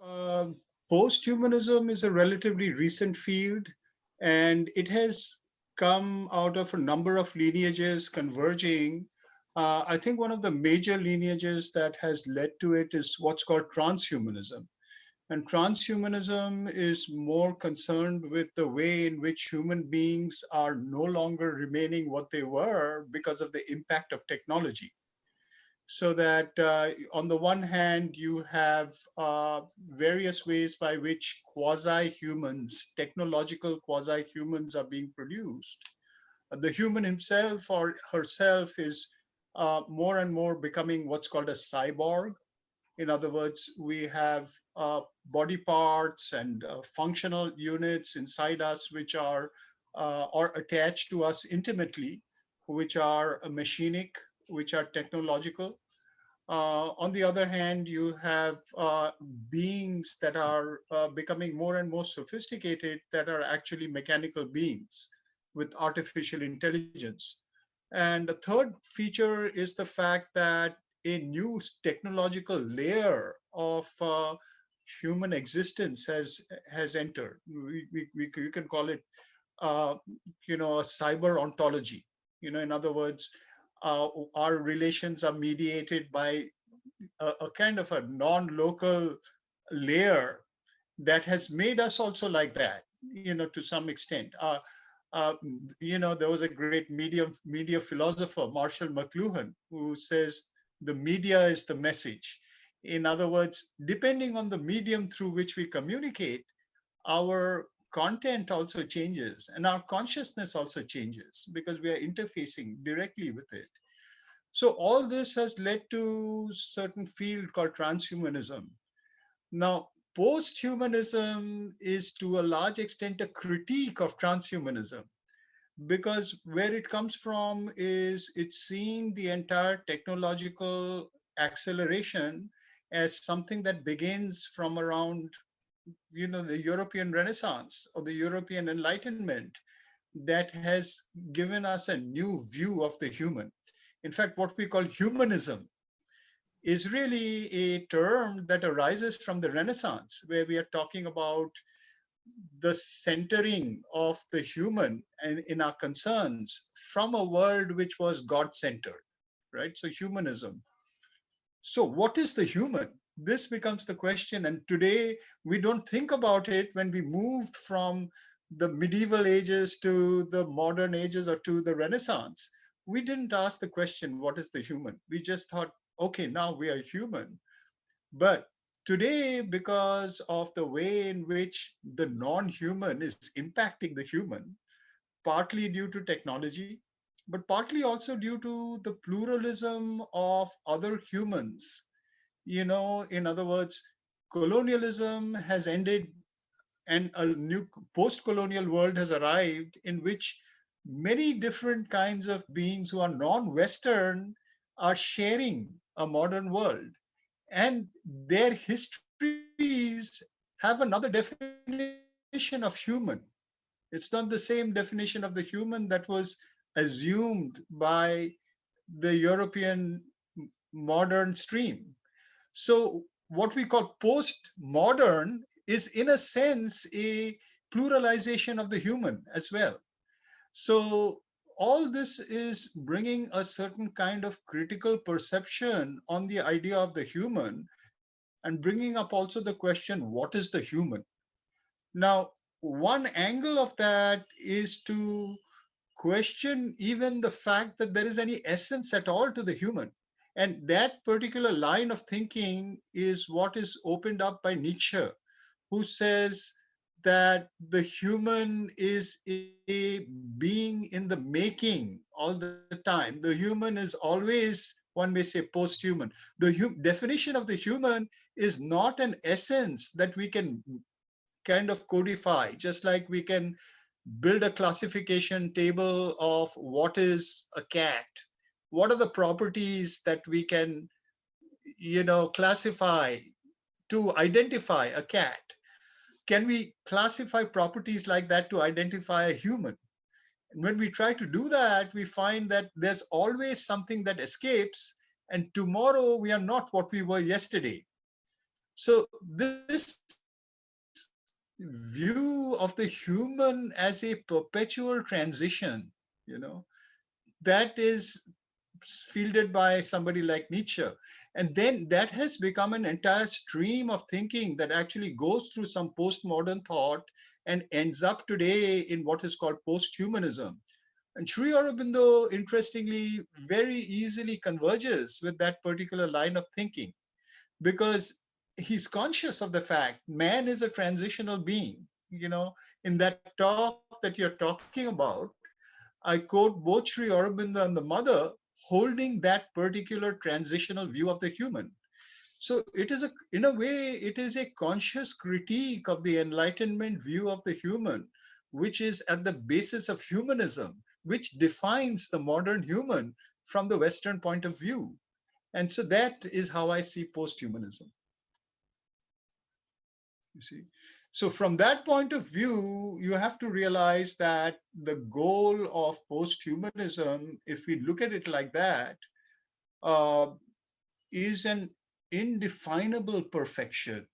Posthumanism is a relatively recent field, and it has come out of a number of lineages converging. I think one of the major lineages that has led to it is what's called transhumanism. And transhumanism is more concerned with the way in which human beings are no longer remaining what they were because of the impact of technology. So that on the one hand, you have various ways by which quasi-humans, technological quasi-humans are being produced. The human himself or herself is more and more becoming what's called a cyborg. In other words, we have body parts and functional units inside us which are or attached to us intimately, which are machinic, which are technological. On the other hand, you have beings that are becoming more and more sophisticated that are actually mechanical beings with artificial intelligence. And the third feature is the fact that a new technological layer of human existence has entered. You can call it, uh, a cyber ontology. In other words, our relations are mediated by a kind of a non-local layer that has made us also like that, to some extent. Uh, there was a great media philosopher, Marshall McLuhan, who says the media is the message. In other words, depending on the medium through which we communicate, our content also changes and our consciousness also changes because we are interfacing directly with it. So all this has led to certain field called transhumanism. Now, posthumanism is to a large extent a critique of transhumanism because where it comes from is it's seeing the entire technological acceleration as something that begins from around, the European Renaissance or the European Enlightenment that has given us a new view of the human. In fact, what we call humanism is really a term that arises from the Renaissance, where we are talking about the centering of the human and in our concerns from a world which was God-centered, right? So humanism. So what is the human? This becomes the question. And today we don't think about it when we moved from the medieval ages to the modern ages or to the Renaissance. We didn't ask the question, what is the human? We just thought, okay, now we are human. But today, because of the way in which the non-human is impacting the human, partly due to technology, but partly also due to the pluralism of other humans. In other words, colonialism has ended and a new post-colonial world has arrived in which many different kinds of beings who are non-Western are sharing a modern world, and their histories have another definition of human. It's not the same definition of the human that was assumed by the European modern stream. So what we call post-modern is in a sense a pluralization of the human as well. So all this is bringing a certain kind of critical perception on the idea of the human and bringing up also the question, what is the human? Now, one angle of that is to question even the fact that there is any essence at all to the human. And that particular line of thinking is what is opened up by Nietzsche, who says that the human is a being in the making all the time. The human is always, one may say, post-human. The definition of the human is not an essence that we can kind of codify, just like we can build a classification table of what is a cat, what are the properties that we can, classify to identify a cat. Can we classify properties like that to identify a human? And when we try to do that, we find that there's always something that escapes, and tomorrow we are not what we were yesterday. So this view of the human as a perpetual transition, you know, that is fielded by somebody like Nietzsche. And then that has become an entire stream of thinking that actually goes through some postmodern thought and ends up today in what is called posthumanism. And Sri Aurobindo, interestingly, very easily converges with that particular line of thinking because he's conscious of the fact man is a transitional being. In that talk that you're talking about, I quote both Sri Aurobindo and the mother holding that particular transitional view of the human. So in a way, it is a conscious critique of the Enlightenment view of the human, which is at the basis of humanism, which defines the modern human from the Western point of view. And so that is how I see posthumanism. You see? So from that point of view, you have to realize that the goal of posthumanism, if we look at it like that, uh, is an indefinable perfection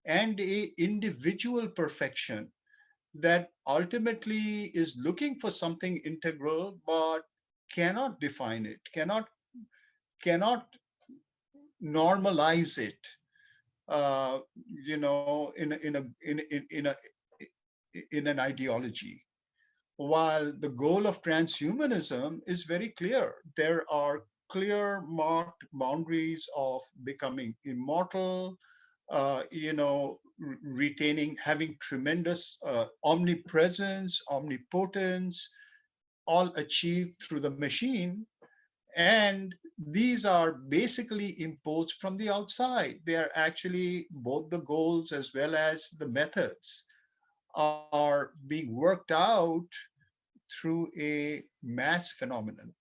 and a individual perfection that ultimately is looking for something integral but cannot define it, cannot normalize it, uh, in an ideology. While the goal of transhumanism is very clear, there are clear marked boundaries of becoming immortal, retaining, having tremendous omnipresence, omnipotence, all achieved through the machine. And these are basically imposed from the outside. They are actually both the goals as well as the methods are being worked out through a mass phenomenon.